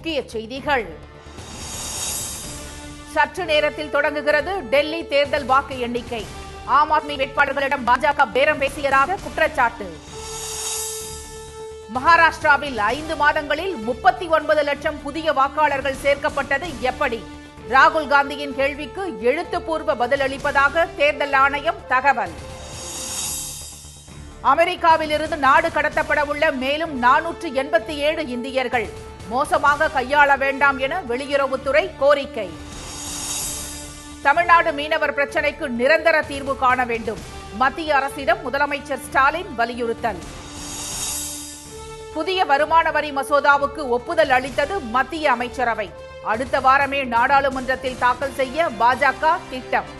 முக்கிய செய்திகள். சற்று நேரத்தில் தொடங்குகிறது டெல்லி தேர்தல் வாக்கு எண்ணிக்கை. ஆம் ஆத்மி வேட்பாளர்களிடம் பாஜக பேரம் பேசியதாக குற்றச்சாட்டு. மகாராஷ்டிராவில் 5 மாதங்களில் 39 லட்சம் புதிய வாக்காளர்கள் சேர்க்கப்பட்டது எப்படி? ராகுல் காந்தியின் கேள்விக்கு எழுத்துப்பூர்வ பதிலளிப்பதாக தேர்தல் ஆணையம் தகவல். அமெரிக்காவில் இருந்து நாடு கடத்தப்பட உள்ள மேலும் 487 இந்தியர்கள் மோசமாக கையாள வேண்டாம் என வெளியுறவுத்துறை கோரிக்கை. தமிழ்நாடு மீனவர் பிரச்சினைக்கு நிரந்தர தீர்வு காண வேண்டும், மத்திய அரசிடம் முதலமைச்சர் ஸ்டாலின் வலியுறுத்தல். புதிய வருமான வரி மசோதாவுக்கு ஒப்புதல் அளித்தது மத்திய அமைச்சரவை. அடுத்த வாரமே நாடாளுமன்றத்தில் தாக்கல் செய்ய பாஜக திட்டம்.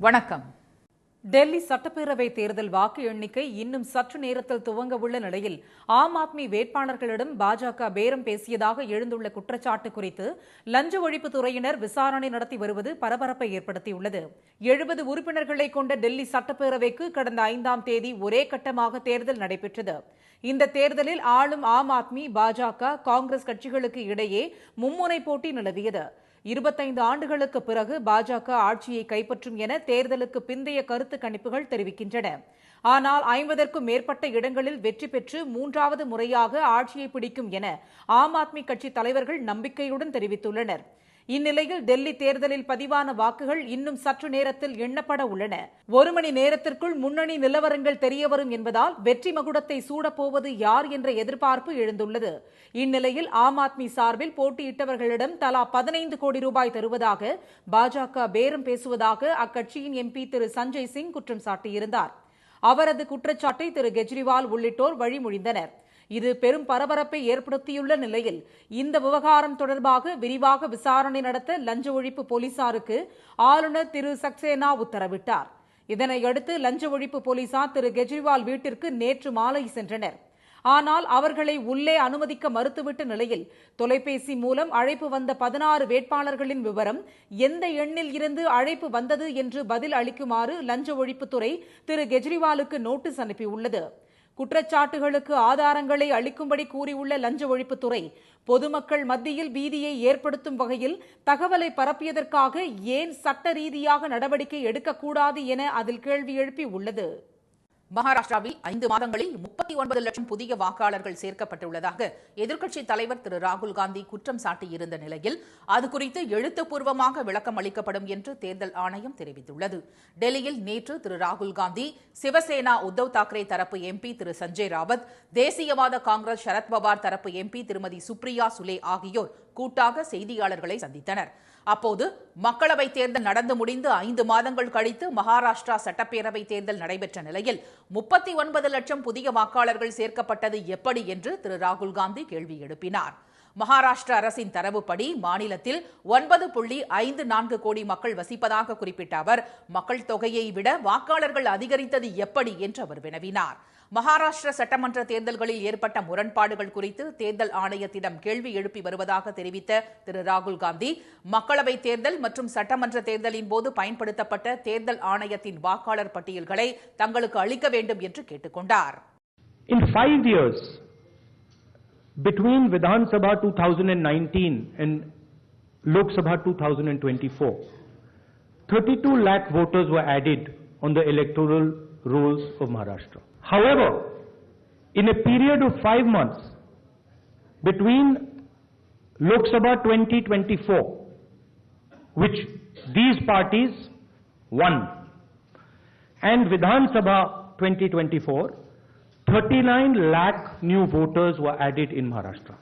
வணக்கம். டெல்லி சட்டப்பேரவை தேர்தல் வாக்கு எண்ணிக்கை இன்னும் சற்று நேரத்தில் துவங்க உள்ள நிலையில் ஆம் ஆத்மி வேட்பாளர்களிடம் பாஜக பேரம் பேசியதாக எழுந்துள்ள குற்றச்சாட்டு குறித்து லஞ்ச ஒழிப்புத்துறையினர் விசாரணை நடத்தி வருவது பரபரப்பை ஏற்படுத்தியுள்ளது. 70 உறுப்பினர்களை கொண்ட டெல்லி சட்டப்பேரவைக்கு கடந்த 5ஆம் தேதி ஒரே கட்டமாக தேர்தல் நடைபெற்றது. இந்த தேர்தலில் ஆளும் ஆம் ஆத்மி, பாஜக, காங்கிரஸ் கட்சிகளுக்கு இடையே மும்முனை போட்டி நிலவியது. 25 ஆண்டுகளுக்கு பிறகு பாஜக ஆட்சியை கைப்பற்றும் என தேர்தலுக்கு பிந்தைய கருத்து கணிப்புகள் தெரிவிக்கின்றன. ஆனால் 50க்கும் மேற்பட்ட இடங்களில் வெற்றி பெற்று 3வது முறையாக ஆட்சியை பிடிக்கும் என ஆம் ஆத்மி கட்சி தலைவர்கள் நம்பிக்கையுடன் தெரிவித்துள்ளனர். இந்நிலையில் டெல்லி தேர்தலில் பதிவான வாக்குகள் இன்னும் சற்று நேரத்தில் எண்ணப்பட உள்ளன. 1 மணி நேரத்திற்குள் முன்னணி நிலவரங்கள் தெரியவரும் என்பதால் வெற்றி மகுடத்தை சூடப்போவது யார் என்ற எதிர்பார்ப்பு எழுந்துள்ளது. இந்நிலையில் ஆம் ஆத்மி சார்பில் போட்டியிட்டவர்களிடம் தலா 15 கோடி ரூபாய் தருவதாக பாஜக பேரம் பேசுவதாக அக்கட்சியின் எம்பி திரு சஞ்சய் சிங் குற்றம் சாட்டியிருந்தார். அவரது குற்றச்சாட்டை திரு கெஜ்ரிவால் உள்ளிட்டோர் வழிமொழிந்தனர். இது பெரும் பரபரப்பை ஏற்படுத்தியுள்ள நிலையில் இந்த விவகாரம் தொடர்பாக விரிவாக விசாரணை நடத்த லஞ்ச ஒழிப்பு போலீசாருக்கு ஆளுநர் திரு சக்சேனா உத்தரவிட்டார். இதனையடுத்து லஞ்ச ஒழிப்பு போலீசார் திரு கெஜ்ரிவால் வீட்டிற்கு நேற்று மாலை சென்றனர். ஆனால் அவர்களை உள்ளே அனுமதிக்க மறுத்துவிட்ட நிலையில் தொலைபேசி மூலம் அழைப்பு வந்த 16 வேட்பாளர்களின் விவரம், எந்த எண்ணில் இருந்து அழைப்பு வந்தது என்று பதில் அளிக்குமாறு லஞ்ச ஒழிப்புத்துறை திரு கெஜ்ரிவாலுக்கு நோட்டீஸ் அனுப்பியுள்ளது. குற்றச்சாட்டுகளுக்கு ஆதாரங்களை அளிக்கும்படி கூறியுள்ள லஞ்ச ஒழிப்புத்துறை பொதுமக்கள் மத்தியில் பீதியை ஏற்படுத்தும் வகையில் தகவலை பரப்பியதற்காக ஏன் சட்ட ரீதியாக நடவடிக்கை எடுக்கக்கூடாது என அதில் கேள்வி எழுப்பியுள்ளது. மகாராஷ்டிராவில் 5 மாதங்களில் 39 லட்சம் புதிய வாக்காளர்கள் சேர்க்கப்பட்டுள்ளதாக எதிர்க்கட்சித் தலைவர் திரு ராகுல் காந்தி குற்றம் சாட்டியிருந்த நிலையில் அது குறித்து எழுத்துப்பூர்வமாக விளக்கம் அளிக்கப்படும் என்று தேர்தல் ஆணையம் தெரிவித்துள்ளது. டெல்லியில் நேற்று திரு ராகுல் காந்தி, சிவசேனா உத்தவ் தாக்கரே தரப்பு எம்பி திரு சஞ்சய் ராவத், தேசியவாத காங்கிரஸ் சரத்பவார் தரப்பு எம்பி திருமதி சுப்ரியா சுலே ஆகியோர் கூட்டாக செய்தியாளர்களை சந்தித்தனர். அப்போது மக்களவைத் தேர்தல் நடந்து முடிந்து 5 மாதங்கள் கழித்து மகாராஷ்டிரா சட்டப்பேரவை தேர்தல் நடைபெற்ற நிலையில் 39 லட்சம் புதிய வாக்காளர்கள் சேர்க்கப்பட்டது எப்படி என்று திரு ராகுல் காந்தி கேள்வி எழுப்பினார். மகாராஷ்டிரா அரசின் தரவுப்படி மாநிலத்தில் 9.54 கோடி மக்கள் வசிப்பதாக குறிப்பிட்ட அவர், மக்கள் தொகையை விட வாக்காளர்கள் அதிகரித்தது எப்படி என்று அவர் வினவினார். மகாராஷ்டிரா சட்டமன்ற தேர்தல்களில் ஏற்பட்ட முரண்பாடுகள் குறித்து தேர்தல் ஆணையத்திடம் கேள்வி எழுப்பி வருவதாக தெரிவித்த திரு ராகுல் காந்தி, மக்களவைத் தேர்தல் மற்றும் சட்டமன்ற தேர்தலின் போது பயன்படுத்தப்பட்ட தேர்தல் ஆணையத்தின் வாக்காளர் பட்டியல்களை தங்களுக்கு அளிக்க வேண்டும் என்று கேட்டுக் கொண்டார். In 5 years, between Vidhan Sabha 2019 and Lok Sabha 2024, 32 lakh voters were added on the electoral rolls of Maharashtra. However, in a period of 5 months between Lok Sabha 2024, which these parties won, and Vidhan Sabha 2024, 39 lakh new voters were added in Maharashtra.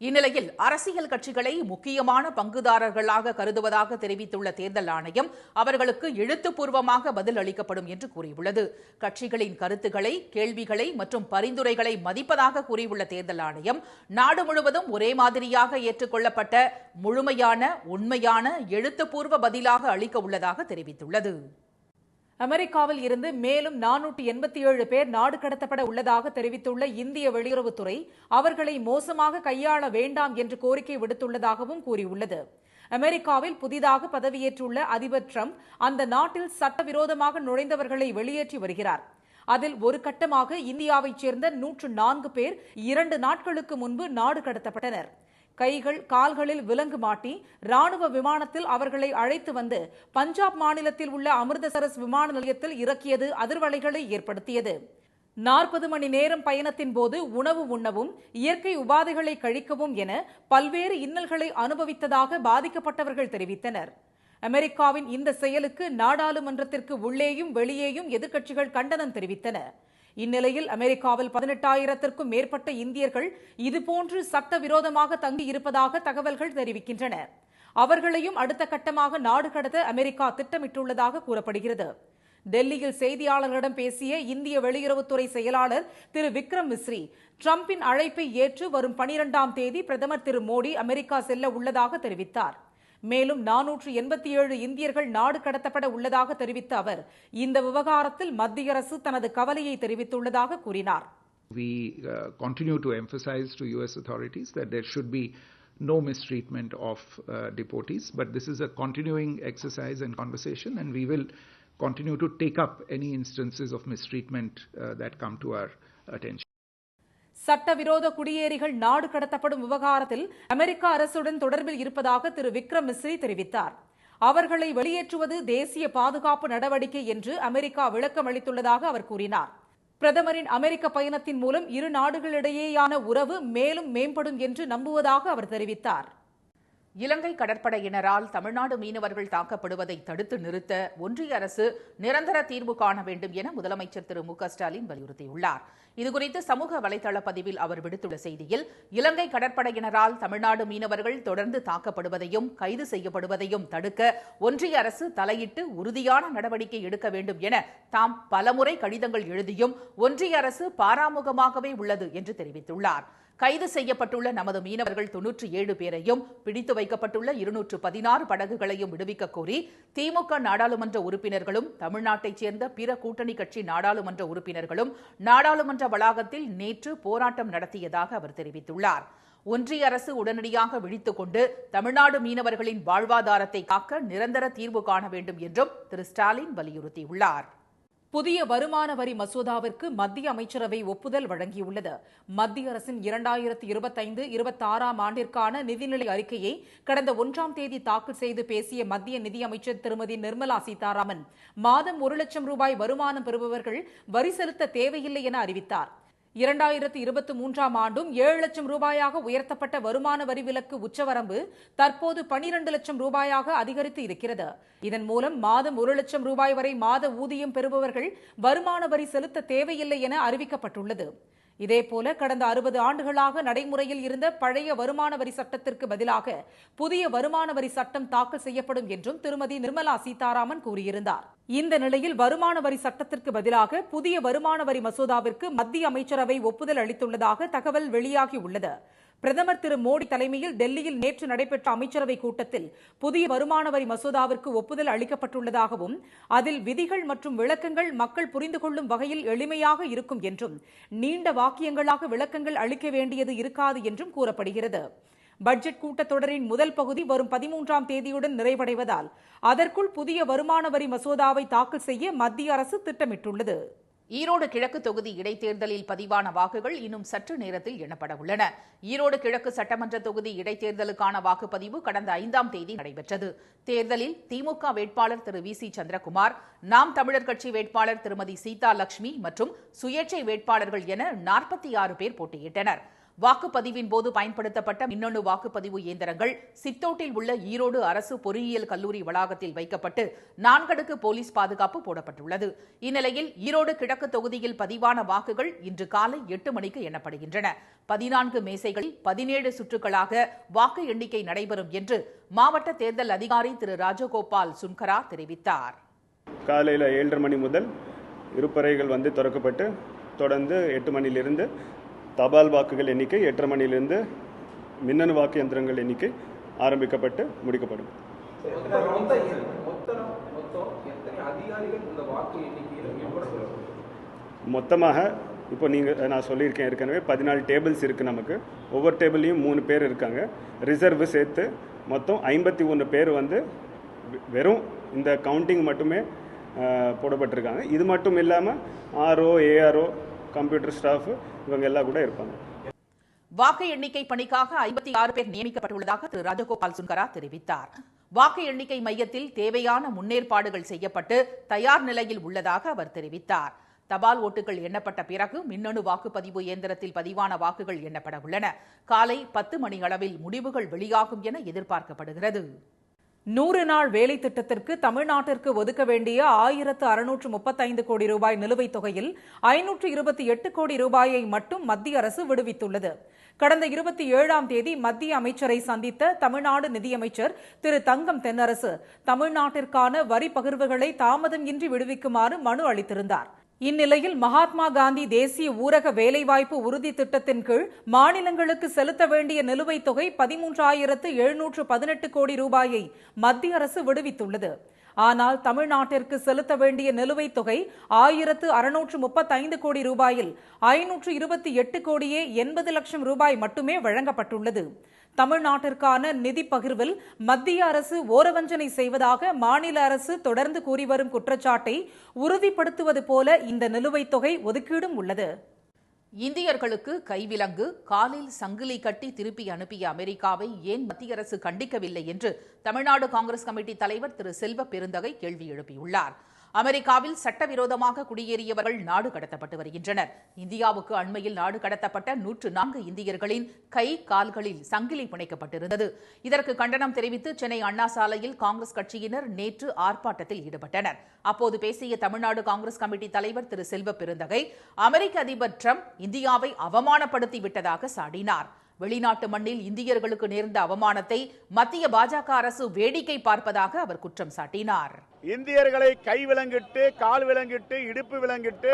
இந்நிலையில் அரசியல் கட்சிகளை முக்கியமான பங்குதாரர்களாக கருதுவதாக தெரிவித்துள்ள தேர்தல் ஆணையம் அவர்களுக்கு எழுத்துப்பூர்வமாக பதில் அளிக்கப்படும் என்று கூறியுள்ளது. கட்சிகளின் கருத்துக்களை, கேள்விகளை மற்றும் பரிந்துரைகளை மதிப்பதாக கூறியுள்ள தேர்தல் ஆணையம் நாடு முழுவதும் ஒரே மாதிரியாக ஏற்றுக்கொள்ளப்பட்ட முழுமையான, உண்மையான எழுத்துப்பூர்வ பதிலாக அளிக்க உள்ளதாக தெரிவித்துள்ளது. அமெரிக்காவில் இருந்து மேலும் 487 பேர் நாடு கடத்தப்பட உள்ளதாக தெரிவித்துள்ள இந்திய வெளியுறவுத்துறை அவர்களை மோசமாக கையாள வேண்டாம் என்று கோரிக்கை விடுத்துள்ளதாகவும் கூறியுள்ளது. அமெரிக்காவில் புதிதாக பதவியேற்றுள்ள அதிபர் டிரம்ப் அந்த நாட்டில் சட்டவிரோதமாக நுழைந்தவர்களை வெளியேற்றி வருகிறார். அதில் ஒரு கட்டமாக இந்தியாவைச் சேர்ந்த 104 பேர் 2 நாட்களுக்கு முன்பு நாடு கடத்தப்பட்டனர். கைகள் கால்களில் விலங்கு மாட்டி ராணுவ விமானத்தில் அவர்களை அழைத்து வந்து பஞ்சாப் மாநிலத்தில் உள்ள அமிர்தசரஸ் விமான நிலையத்தில் இறக்கியது அதிர்வலைகளை ஏற்படுத்தியது. 40 மணி நேரம் பயணத்தின் போது உணவு உண்ணவும் இயற்கை உபாதைகளை கழிக்கவும் என பல்வேறு இன்னல்களை அனுபவித்ததாக பாதிக்கப்பட்டவர்கள் தெரிவித்தனர். அமெரிக்காவின் இந்த செயலுக்கு நாடாளுமன்றத்திற்கு உள்ளேயும் வெளியேயும் எதிர்க்கட்சிகள் கண்டனம் தெரிவித்தன. இந்நிலையில் அமெரிக்காவில் 18,000க்கும் மேற்பட்ட இந்தியர்கள் இதுபோன்று சட்டவிரோதமாக தங்கியிருப்பதாக தகவல்கள் தெரிவிக்கின்றன. அவர்களையும் அடுத்த கட்டமாக நாடு கடத்த அமெரிக்கா திட்டமிட்டுள்ளதாக கூறப்படுகிறது. டெல்லியில் செய்தியாளர்களிடம் பேசிய இந்திய வெளியுறவுத்துறை செயலாளர் திரு விக்ரம் மிஸ்ரி, டிரம்பின் அழைப்பை ஏற்று வரும் 12ஆம் தேதி பிரதமர் திரு மோடி அமெரிக்கா செல்ல உள்ளதாக தெரிவித்தார். மேலும் 487 இந்தியர்கள் நாடு கடத்தப்பட உள்ளதாக தெரிவித்த அவர் இந்த விவகாரத்தில் மத்திய அரசு தனது கவலையை தெரிவித்துள்ளதாக கூறினார். We continue to emphasize to US authorities that there should be no mistreatment of deportees, but this is a continuing exercise and conversation, and we will continue to take up any instances of mistreatment that come to our attention. சட்டவிரோத குடியேறிகள் நாடு கடத்தப்படும் விவகாரத்தில் அமெரிக்க அரசுடன் தொடர்பில் இருப்பதாக திரு விக்ரம் மிஸ்ரி தெரிவித்தார். அவர்களை வெளியேற்றுவது தேசிய பாதுகாப்பு நடவடிக்கை என்று அமெரிக்கா விளக்கம் அளித்துள்ளதாக அவர் கூறினார். பிரதமரின் அமெரிக்க பயணத்தின் மூலம் இரு நாடுகளிடையேயான உறவு மேலும் மேம்படும் என்று நம்புவதாக அவர் தெரிவித்தார். இலங்கை கடற்படையினரால் தமிழ்நாடு மீனவர்கள் தாக்கப்படுவதை தடுத்து நிறுத்த ஒன்றிய அரசு நிரந்தர தீர்வு காண வேண்டும் என முதலமைச்சர் திரு மு க ஸ்டாலின் வலியுறுத்தியுள்ளார். இதுகுறித்து சமூக வலைதள பதிவில் அவர் விடுத்துள்ள செய்தியில், இலங்கை கடற்படையினரால் தமிழ்நாடு மீனவர்கள் தொடர்ந்து தாக்கப்படுவதையும் கைது செய்யப்படுவதையும் தடுக்க ஒன்றிய அரசு தலையிட்டு உறுதியான நடவடிக்கை எடுக்க வேண்டும் என தாம் பலமுறை கடிதங்கள் எழுதியும் ஒன்றிய அரசு பாராமுகமாகவே உள்ளது என்று தெரிவித்துள்ளார். கைது செய்யப்பட்டுள்ள நமது மீனவர்கள் 97 பேரையும் பிடித்து வைக்கப்பட்டுள்ள 216 படகுகளையும் விடுவிக்க கோரி திமுக நாடாளுமன்ற உறுப்பினர்களும் தமிழ்நாட்டைச் சேர்ந்த பிற கூட்டணி கட்சி நாடாளுமன்ற உறுப்பினர்களும் நாடாளுமன்ற வளாகத்தில் நேற்று போராட்டம் நடத்தியதாக அவர் தெரிவித்துள்ளார். ஒன்றிய அரசு உடனடியாக விழித்துக் கொண்டு தமிழ்நாடு மீனவர்களின் வாழ்வாதாரத்தை காக்க நிரந்தர தீர்வு காண வேண்டும் என்றும் திரு ஸ்டாலின் வலியுறுத்தியுள்ளார். புதிய வருமான வரி மசோதாவிற்கு மத்திய அமைச்சரவை ஒப்புதல் வழங்கியுள்ளது. மத்திய அரசின் 2025-26ஆம் ஆண்டிற்கான நிதிநிலை அறிக்கையை கடந்த 1ஆம் தேதி தாக்கல் செய்து பேசிய மத்திய நிதியமைச்சர் திருமதி நிர்மலா சீதாராமன், மாதம் 1 லட்சம் ரூபாய் வருமானம் பெறுபவர்கள் வரி செலுத்த தேவையில்லை என அறிவித்தார். 2023ஆம் ஆண்டும் 7 லட்சம் ரூபாயாக உயர்த்தப்பட்ட வருமான வரி விலக்கு உச்சவரம்பு தற்போது 12 லட்சம் ரூபாயாக அதிகரித்து இருக்கிறது. இதன் மூலம் மாதம் 1 லட்சம் ரூபாய் வரை மாத ஊதியம் பெறுபவர்கள் வருமான வரி செலுத்த தேவையில்லை என அறிவிக்கப்பட்டுள்ளது. இதேபோல கடந்த 60 ஆண்டுகளாக நடைமுறையில் இருந்த பழைய வருமான வரி சட்டத்திற்கு பதிலாக புதிய வருமான வரி சட்டம் தாக்கல் செய்யப்படும் என்றும் திருமதி நிர்மலா சீதாராமன் கூறியிருந்தார். இந்த நிலையில் வருமான வரி சட்டத்திற்கு பதிலாக புதிய வருமான வரி மசோதாவிற்கு மத்திய அமைச்சரவை ஒப்புதல் அளித்துள்ளதாக தகவல் வெளியாகியுள்ளது. பிரதமர் திரு மோடி தலைமையில் டெல்லியில் நேற்று நடைபெற்ற அமைச்சரவை கூட்டத்தில் புதிய வருமான வரி மசோதாவிற்கு ஒப்புதல் அளிக்கப்பட்டுள்ளதாகவும் அதில் விதிகள் மற்றும் விளக்கங்கள் மக்கள் புரிந்து கொள்ளும் வகையில் எளிமையாக இருக்கும் என்றும் நீண்ட வாக்கியங்களாக விளக்கங்கள் அளிக்க வேண்டியது இருக்காது என்றும் கூறப்படுகிறது. பட்ஜெட் கூட்டத்தொடரின் முதல் பகுதி வரும் 13ஆம் தேதியுடன் நிறைவடைவதால் அதற்குள் புதிய வருமான வரி மசோதாவை தாக்கல் செய்ய மத்திய அரசு திட்டமிட்டுள்ளது. ஈரோடு கிழக்கு தொகுதி இடைத்தேர்தலில் பதிவான வாக்குகள் இன்னும் சற்று நேரத்தில் எண்ணப்பட உள்ளன. ஈரோடு கிழக்கு சட்டமன்ற தொகுதி இடைத்தேர்தலுக்கான வாக்குப்பதிவு கடந்த 5ஆம் தேதி நடைபெற்றது. தேர்தலில் திமுக வேட்பாளர் திரு வி சி சந்திரகுமார், நாம் தமிழர் கட்சி வேட்பாளர் திருமதி சீதா லட்சுமி மற்றும் சுயேட்சை வேட்பாளர்கள் என 46 பேர் போட்டியிட்டனர். வாக்குப்பதிவின் போது பயன்படுத்தப்பட்ட மின்னணு வாக்குப்பதிவு இயந்திரங்கள் சித்தோட்டில் உள்ள ஈரோடு அரசு பொறியியல் கல்லூரி வளாகத்தில் வைக்கப்பட்டு 4 அடுக்கு போலீஸ் பாதுகாப்பு போடப்பட்டுள்ளது. இந்நிலையில் ஈரோடு கிழக்கு தொகுதியில் பதிவான வாக்குகள் இன்று காலை 8 மணிக்கு எண்ணப்படுகின்றன. 14 மேசைகளில் 17 சுற்றுகளாக வாக்கு எண்ணிக்கை நடைபெறும் என்று மாவட்ட தேர்தல் அதிகாரி திரு ராஜகோபால் சுன்கரா தெரிவித்தார். காலையில் 7:30 மணி முதல் இருப்பறைகள் திறக்கப்பட்டு தொடர்ந்து 8 மணியிலிருந்து தபால் வாக்குகள் எண்ணிக்கை, 8:30 மணியிலிருந்து மின்னணு வாக்கு எந்திரங்கள் எண்ணிக்கை ஆரம்பிக்கப்பட்டு முடிக்கப்படும். மொத்தமாக இப்போ நான் சொல்லியிருக்கேன் ஏற்கனவே 14 டேபிள்ஸ் இருக்குது. நமக்கு ஒவ்வொரு டேபிள்லையும் 3 பேர் இருக்காங்க. ரிசர்வ் சேர்த்து மொத்தம் 51 பேர் வந்து வெறும் இந்த கவுண்டிங் மட்டுமே போடப்பட்டிருக்காங்க. இது மட்டும் இல்லாமல் ஆர்ஓ, ஏஆர்ஓ, கம்ப்யூட்டர் ஸ்டாஃப் இவங்க எல்லாம் கூட இருப்பாங்க. வாக்கு எண்ணிக்கை பணிக்காக 56 பேர் நியமிக்கப்பட்டுள்ளதாக திரு ராஜகோபால் சுன்கரா தெரிவித்தார். வாக்கு எண்ணிக்கை மையத்தில் தேவையான முன்னேற்பாடுகள் செய்யப்பட்டு தயார் நிலையில் உள்ளதாக அவர் தெரிவித்தார். தபால் ஓட்டுகள் எண்ணப்பட்ட பிறகு மின்னணு வாக்குப்பதிவு இயந்திரத்தில் பதிவான வாக்குகள் எண்ணப்பட உள்ளன. காலை 10 மணி அளவில் முடிவுகள் வெளியாகும் என எதிர்பார்க்கப்படுகிறது. 100 நாள் வேலை திட்டத்திற்கு தமிழ்நாட்டிற்கு ஒதுக்க வேண்டிய 1635 கோடி ரூபாய் நிலுவைத் தொகையில் 528 கோடி ரூபாயை மட்டும் மத்திய அரசு விடுவித்துள்ளது. கடந்த 27ஆம் தேதி மத்திய அமைச்சரை சந்தித்த தமிழ்நாடு நிதியமைச்சர் திரு தங்கம் தென்னரசு தமிழ்நாட்டிற்கான வரி பகிர்வுகளை தாமதம் இன்றி விடுவிக்குமாறு மனு அளித்திருந்தார். இந்நிலையில் மகாத்மா காந்தி தேசிய ஊரக வேலைவாய்ப்பு உறுதி திட்டத்தின் கீழ் மாநிலங்களுக்கு செலுத்த வேண்டிய நிலுவைத் தொகை 13,718 கோடி ரூபாயை மத்திய அரசு விடுவித்துள்ளது. ஆனால் தமிழ்நாட்டிற்கு செலுத்த வேண்டிய நிலுவைத் தொகை 1635 கோடி ரூபாயில் 528 கோடியே 80 லட்சம் ரூபாய் மட்டுமே வழங்கப்பட்டுள்ளது. தமிழ்நாட்டிற்கான நிதி பகிர்வில் மத்திய அரசு ஓரவஞ்சனை செய்வதாக மாநில அரசு தொடர்ந்து கூறி வரும் குற்றச்சாட்டை உறுதிப்படுத்துவது போல இந்த நிலுவைத் தொகை ஒதுக்கீடும் உள்ளது. இந்தியர்களுக்கு கைவிலங்கு, காலில் சங்கிலி கட்டி திருப்பி அனுப்பிய அமெரிக்காவை ஏன் மத்திய அரசு கண்டிக்கவில்லை என்று தமிழ்நாடு காங்கிரஸ் கமிட்டி தலைவர் திரு செல்வ பெருந்தகை கேள்வி எழுப்பியுள்ளார். அமெரிக்காவில் சட்டவிரோதமாக குடியேறியவர்கள் நாடு கடத்தப்பட்டு வருகின்றனர். இந்தியாவுக்கு அண்மையில் நாடு கடத்தப்பட்ட 104 இந்தியர்களின் கை கால்களில் சங்கிலி பிணைக்கப்பட்டிருந்தது. இதற்கு கண்டனம் தெரிவித்து சென்னை அண்ணா சாலையில் காங்கிரஸ் கட்சியினர் நேற்று ஆர்ப்பாட்டத்தில் ஈடுபட்டனர். அப்போது பேசிய தமிழ்நாடு காங்கிரஸ் கமிட்டி தலைவர் திரு செல்வ பெருந்தகை அமெரிக்க அதிபர் டிரம்ப் இந்தியாவை அவமானப்படுத்தி விட்டதாக சாடினார். வெளிநாட்டு மண்ணில் இந்தியர்களுக்கு நேர்ந்த அவமானத்தை மத்திய பாஜக அரசு வேடிக்கை பார்ப்பதாக அவர் குற்றம் சாட்டினார். இந்தியர்களை கை விலங்கிட்டு, கால் விலங்கிட்டு, இடுப்பு விலங்கிட்டு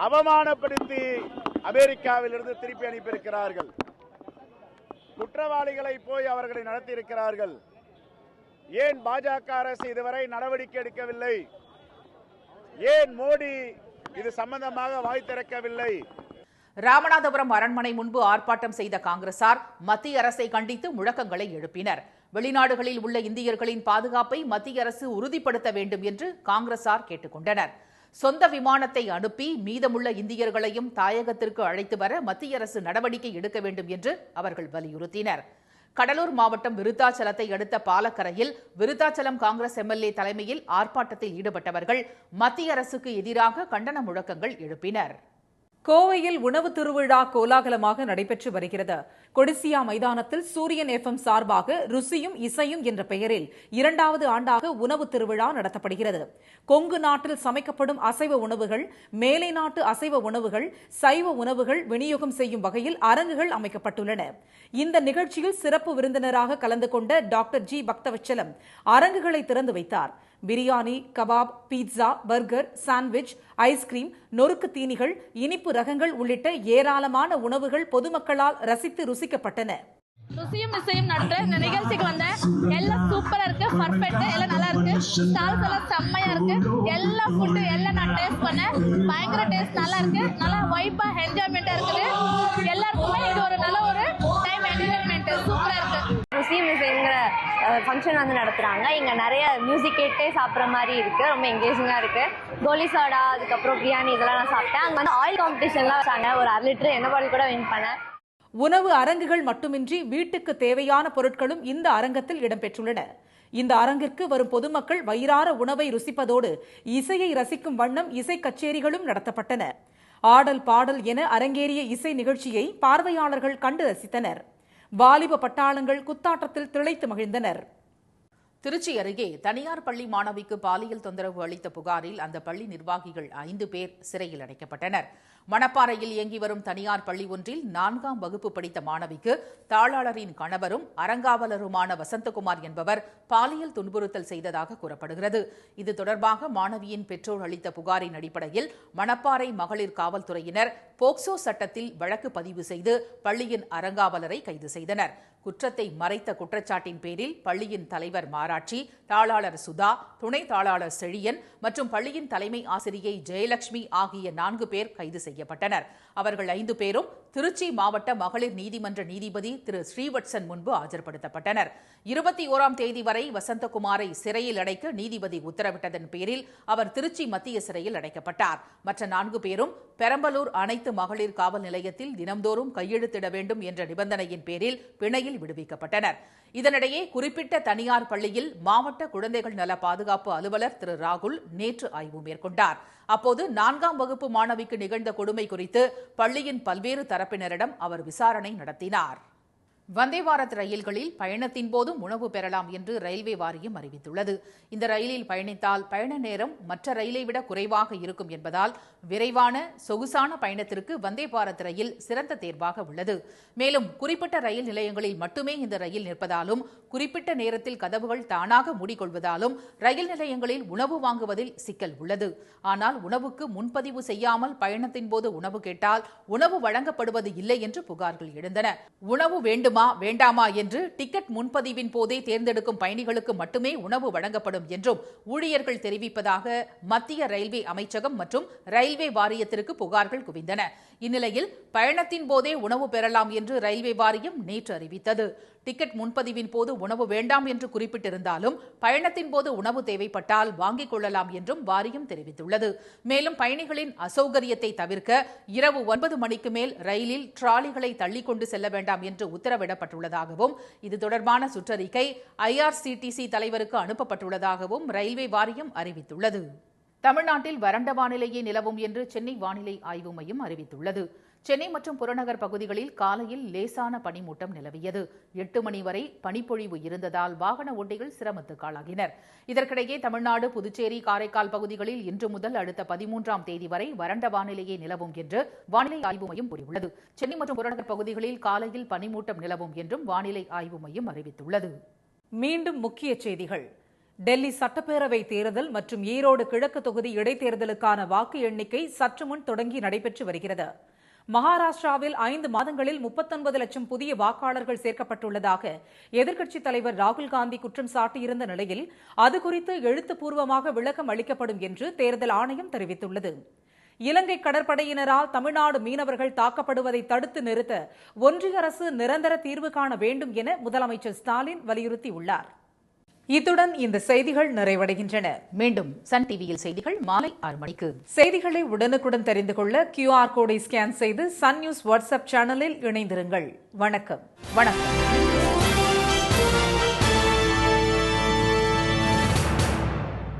அவமானப்படுத்தி அமெரிக்காவிலிருந்து திருப்பி அனுப்பியிருக்கிறார்கள். குற்றவாளிகளை போய் அவர்களை நடத்தியிருக்கிறார்கள். ஏன் பாஜக அரசு இதுவரை நடவடிக்கை எடுக்கவில்லை? ஏன் மோடி இது சம்பந்தமாக வாய் திறக்கவில்லை? ராமநாதபுரம் அரண்மனை முன்பு ஆர்ப்பாட்டம் செய்த காங்கிரசார் மத்திய அரசை கண்டித்து முழக்கங்களை எழுப்பினர். வெளிநாடுகளில் உள்ள இந்தியர்களின் பாதுகாப்பை மத்திய அரசு உறுதிப்படுத்த வேண்டும் என்று காங்கிரசார் கேட்டுக் கொண்டனர். சொந்த விமானத்தை அனுப்பி மீதமுள்ள இந்தியர்களையும் தாயகத்திற்கு அழைத்து வர மத்திய அரசு நடவடிக்கை எடுக்க வேண்டும் என்று அவர்கள் வலியுறுத்தினர். கடலூர் மாவட்டம் விருத்தாச்சலத்தை அடுத்த பாலக்கரையில் விருத்தாச்சலம் காங்கிரஸ் எம்எல்ஏ தலைமையில் ஆர்ப்பாட்டத்தில் ஈடுபட்டவர்கள் மத்திய அரசுக்கு எதிராக கண்டன முழக்கங்கள் எழுப்பினர். கோவையில் உணவு திருவிழா கோலாகலமாக நடைபெற்று வருகிறது. கொடிசியா மைதானத்தில் சூரியன் FM சார்பாக ருசியும் இசையும் என்ற பெயரில் 2வது ஆண்டாக உணவு திருவிழா நடத்தப்படுகிறது. கொங்கு நாட்டில் சமைக்கப்படும் அசைவ உணவுகள், மேலை நாட்டு அசைவ உணவுகள், சைவ உணவுகள் விநியோகம் செய்யும் வகையில் அரங்குகள் அமைக்கப்பட்டுள்ளன. இந்த நிகழ்ச்சியில் சிறப்பு விருந்தினராக கலந்து கொண்ட டாக்டர் ஜி பக்தவச்சலம் அரங்குகளை திறந்து வைத்தார். Biryani, kebab, pizza, burger, sandwich, ice cream, நொறுக்கு தீனிகள், இனிப்பு ரகங்கள் உள்ளிட்ட ஏராளமான உணவுகள் பொதுமக்களால் ரசித்து ருசிக்கப்பட்டன. ருசியும் இசையும் நடத்துற இந்த நிகழ்ச்சிக்கு வந்த எல்லாம் சூப்பரா இருக்கு, பர்ஃபெக்ட், எல்லாம் நல்லா இருக்கு, ஸ்டால்ஸ் எல்லாம் செம்மையா இருக்கு, எல்லா ஃபுட்டு எல்லாம் நான் டேஸ்ட் பண்ணேன், பயங்கர டேஸ்ட் நல்லா இருக்கு, நல்லா வைப்பா என்ஜாய்மெண்டா இருக்குது, எல்லாருக்குமே இது ஒரு நல்ல ஒரு டைம் என்டர்டைன்மெண்ட் சூப்பரா இருக்கு. ருசியும் இசைங்கிற ஃபங்க்ஷன் வந்து நடத்துறாங்க. இங்க நிறைய மியூசிக் கேட்டே சாப்பிட்ற மாதிரி இருக்கு, ரொம்ப எங்கேஜிங்கா இருக்கு. கோலி சாடா, அதுக்கப்புறம் பிரியாணி இதெல்லாம் நான் சாப்பிட்டேன். அங்க வந்து ஆயில் காம்படிஷன்லாம் வச்சாங்க. ஒரு 1/2 லிட்டர் எண்ணெய் பாட்டில் கூட வின் பண்ணேன். உணவு அரங்குகள் மட்டுமின்றி வீட்டுக்கு தேவையான பொருட்களும் இந்த அரங்கத்தில் இடம்பெற்றுள்ளன. இந்த அரங்கிற்கு வரும் பொதுமக்கள் வயிறார உணவை ருசிப்பதோடு இசையை ரசிக்கும் வண்ணம் இசை கச்சேரிகளும் நடத்தப்பட்டன. ஆடல் பாடல் என அரங்கேறிய இசை நிகழ்ச்சியை பார்வையாளர்கள் கண்டு ரசித்தனர். வாலிப பட்டாளங்கள் குத்தாட்டத்தில் திளைத்து மகிழ்ந்தனர். திருச்சி அருகே தனியார் பள்ளி மாணவிக்கு பாலியல் தொந்தரவு அளித்த புகாரில் அந்த பள்ளி நிர்வாகிகள் 5 பேர் சிறையில் அடைக்கப்பட்டனர். மணப்பாறையில் இயங்கி வரும் தனியார் பள்ளி ஒன்றில் 4ஆம் வகுப்பு படித்த மாணவிக்கு தாளாளரின் கணவரும் அறங்காவலருமான வசந்தகுமார் என்பவர் பாலியல் துன்புறுத்தல் செய்ததாக கூறப்படுகிறது. இது தொடர்பாக மாணவியின் பெற்றோர் அளித்த புகாரின் அடிப்படையில் மணப்பாறை மகளிர் காவல்துறையினர் போக்சோ சட்டத்தில் வழக்கு பதிவு செய்து பள்ளியின் அறங்காவலரை கைது செய்தனர். குற்றத்தை மறைத்த குற்றச்சாட்டின் பேரில் பள்ளியின் தலைவர் மாராட்சி, தாளாளர் சுதா, துணை தாளாளர் செழியன் மற்றும் பள்ளியின் தலைமை ஆசிரியை ஜெயலட்சுமி ஆகிய 4 பேர் கைது செய்யப்பட்டனர். அவர்கள் 5 பேரும் திருச்சி மாவட்ட மகளிர் நீதிமன்ற நீதிபதி திரு ஸ்ரீவத்சன் முன்பு ஆஜர்படுத்தப்பட்டனர். 21ஆம் தேதி வரை வசந்தகுமாரை சிறையில் அடைக்க நீதிபதி உத்தரவிட்டதன் பேரில் அவர் திருச்சி மத்திய சிறையில் அடைக்கப்பட்டார். மற்ற 4 பேரும் பெரம்பலூர் அனைத்து மகளிர் காவல் நிலையத்தில் தினம்தோறும் கையெழுத்திட வேண்டும் என்ற நிபந்தனையின் பேரில் பிணையில் விடுவிக்கப்பட்டனர். இதனிடையே குறிப்பிட்ட தனியார் பள்ளியில் மாவட்ட குழந்தைகள் நல பாதுகாப்பு அலுவலர் திரு ராகுல் நேற்று ஆய்வு மேற்கொண்டார். அப்போது 4ஆம் வகுப்பு மாணவிக்கு நிகழ்ந்த கொடுமை குறித்து பள்ளியின் பல்வேறு தரப்பினரிடம் அவர் விசாரணை நடத்தினார். வந்தே பாரத் ரயில்களில் பயணத்தின் போதும் உணவு பெறலாம் என்று ரயில்வே வாரியம் அறிவித்துள்ளது. இந்த ரயிலில் பயணித்தால் பயண நேரம் மற்ற ரயிலை விட குறைவாக இருக்கும் என்பதால் விரைவான சொகுசான பயணத்திற்கு வந்தே பாரத் ரயில் சிறந்த தேர்வாக உள்ளது. மேலும் குறிப்பிட்ட ரயில் நிலையங்களில் மட்டுமே இந்த ரயில் நிற்பதாலும் குறிப்பிட்ட நேரத்தில் கதவுகள் தானாக மூடிக்கொள்வதாலும் ரயில் நிலையங்களில் உணவு வாங்குவதில் சிக்கல் உள்ளது. ஆனால் உணவுக்கு முன்பதிவு செய்யாமல் பயணத்தின் போது உணவு கேட்டால் உணவு வழங்கப்படுவது இல்லை என்று புகார்கள் எழுந்தன. உணவு வேண்டாமா என்று டிக்கெட் முன்பதிவின் போதே தேர்ந்தெடுக்கும் பயணிகளுக்கு மட்டுமே உணவு வழங்கப்படும் என்றும் ஊழியர்கள் தெரிவிப்பதாக மத்திய ரயில்வே அமைச்சகம் மற்றும் ரயில்வே வாரியத்திற்கு புகார்கள் குவிந்தன. இந்நிலையில் பயணத்தின் போதே உணவு பெறலாம் என்று ரயில்வே வாரியம் நேற்று அறிவித்தது. டிக்கெட் முன்பதிவின் போது உணவு வேண்டாம் என்று குறிப்பிட்டிருந்தாலும் பயணத்தின் போது உணவு தேவைப்பட்டால் வாங்கிக் கொள்ளலாம் என்றும் வாரியம் தெரிவித்துள்ளது. மேலும் பயணிகளின் அசௌகரியத்தை தவிர்க்க இரவு 9 மணிக்கு மேல் ரயிலில் டிராலிகளை தள்ளிக் கொண்டு செல்ல வேண்டாம் என்று உத்தரவிடப்பட்டுள்ளதாகவும் இது தொடர்பான சுற்றறிக்கை IRCTC தலைவருக்கு அனுப்பப்பட்டுள்ளதாகவும் ரயில்வே வாரியம் அறிவித்துள்ளது. தமிழ்நாட்டில் வறண்ட வானிலையே நிலவும் என்று சென்னை வானிலை ஆய்வு மையம் அறிவித்துள்ளது. சென்னை மற்றும் புறநகர் பகுதிகளில் காலையில் லேசான பனிமூட்டம் நிலவியது. 8 மணி வரை பனிப்பொழிவு இருந்ததால் வாகன ஓட்டிகள் சிரமத்துக்கு ஆளாகினர். இதற்கிடையே தமிழ்நாடு, புதுச்சேரி, காரைக்கால் பகுதிகளில் இன்று முதல் அடுத்த 13ஆம் தேதி வரை வறண்ட வானிலையே நிலவும் என்று வானிலை ஆய்வு மையம் கூறியுள்ளது. சென்னை மற்றும் புறநகர் பகுதிகளில் காலையில் பனிமூட்டம் நிலவும் என்றும் வானிலை ஆய்வு மையம் அறிவித்துள்ளது. மீண்டும் முக்கிய செய்திகள். டெல்லி சட்டப்பேரவை தேர்தல் மற்றும் ஈரோடு கிழக்கு தொகுதி இடைத்தேர்தலுக்கான வாக்கு எண்ணிக்கை சற்று முன் தொடங்கி நடைபெற்று வருகிறது. மகாராஷ்டிராவில் 5 மாதங்களில் 39 லட்சம் புதிய வாக்காளர்கள் சேர்க்கப்பட்டுள்ளதாக எதிர்க்கட்சித் தலைவர் ராகுல் காந்தி குற்றம் சாட்டியிருந்த நிலையில் அது குறித்து எழுத்துப்பூர்வமாக விளக்கம் அளிக்கப்படும் என்று தேர்தல் ஆணையம் தெரிவித்துள்ளது. இலங்கை கடற்படையினரால் தமிழ்நாடு மீனவர்கள் தாக்கப்படுவதை தடுத்து நிறுத்த ஒன்றிய அரசு நிரந்தர தீர்வு காண வேண்டும் என முதலமைச்சர் ஸ்டாலின் வலியுறுத்தியுள்ளார். இத்துடன் இந்த செய்திகள் நிறைவடைகின்றன. மீண்டும் சன் டிவியில் செய்திகள் மாலை 6 மணிக்கு. செய்திகளை உடனுக்குடன் தெரிந்து கொள்ள QR கோடை ஸ்கேன் செய்து சன் நியூஸ் வாட்ஸ்அப் சேனலில் இணைந்திருங்கள். வணக்கம்.